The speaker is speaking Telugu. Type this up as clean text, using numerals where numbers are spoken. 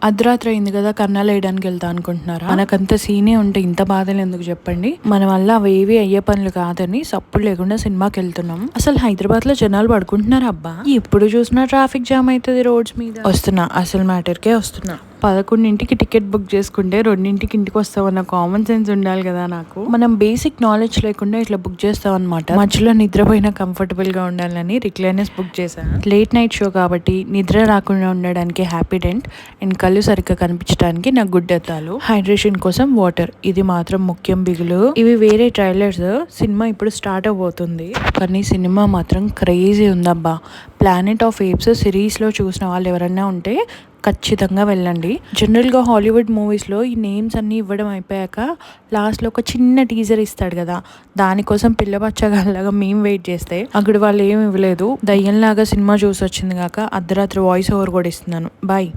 అర్ధరాత్రి అయింది కదా, కన్నాలు వేయడానికి వెళ్తా అనుకుంటున్నారా? మనకంత సీనే ఉంటే ఇంత బాధలు ఎందుకు చెప్పండి. మన వల్ల అవేవి అయ్యే పనులు కాదని సప్పుడు లేకుండా సినిమాకి వెళ్తున్నాం. అసలు హైదరాబాద్ లో జనాలు పడుకుంటున్నారు అబ్బా. ఎప్పుడు చూసినా ట్రాఫిక్ జామ్ అవుతుంది రోడ్స్ మీద. వస్తున్నా, అసలు మ్యాటర్కే వస్తున్నా. 11ంటికి టికెట్ బుక్ చేసుకుంటే 2ంటికి ఇంటికి వస్తామన్న కామన్ సెన్స్ ఉండాలి కదా నాకు. మనం బేసిక్ నాలెడ్జ్ లేకుండా ఇట్లా బుక్ చేస్తాం అనమాట. మధ్యలో నిద్రపోయినా కంఫర్టబుల్ గా ఉండాలని రిక్లైనర్స్ బుక్ చేశాను. లేట్ నైట్ షో కాబట్టి నిద్ర రాకుండా ఉండడానికి హ్యాపీ డెంట్ అండ్ కళ్ళు సరిగ్గా కనిపించడానికి నాకు గుడ్డెత్తాలు. హైడ్రేషన్ కోసం వాటర్, ఇది మాత్రం ముఖ్యం బిగులు. ఇవి వేరే ట్రైలర్స్. సినిమా ఇప్పుడు స్టార్ట్ అవబోతుంది, కానీ సినిమా మాత్రం క్రేజీ ఉందబ్బా. ప్లానెట్ ఆఫ్ ఏప్స్ సిరీస్ లో చూసిన వాళ్ళు ఎవరన్నా ఉంటే ఖచ్చితంగా వెళ్ళండి. జనరల్గా హాలీవుడ్ మూవీస్లో ఈ నేమ్స్ అన్నీ ఇవ్వడం అయిపోయాక లాస్ట్లో ఒక చిన్న టీజర్ ఇస్తాడు కదా, దానికోసం పిల్లబచ్చగాళ్ళగా మేము వెయిట్ చేస్తే అక్కడ వాళ్ళు ఏమి ఇవ్వలేదు. దయ్యంలాగా సినిమా చూసి వచ్చింది కాక అర్ధరాత్రి వాయిస్ ఓవర్ కూడా ఇస్తున్నాను. బాయ్.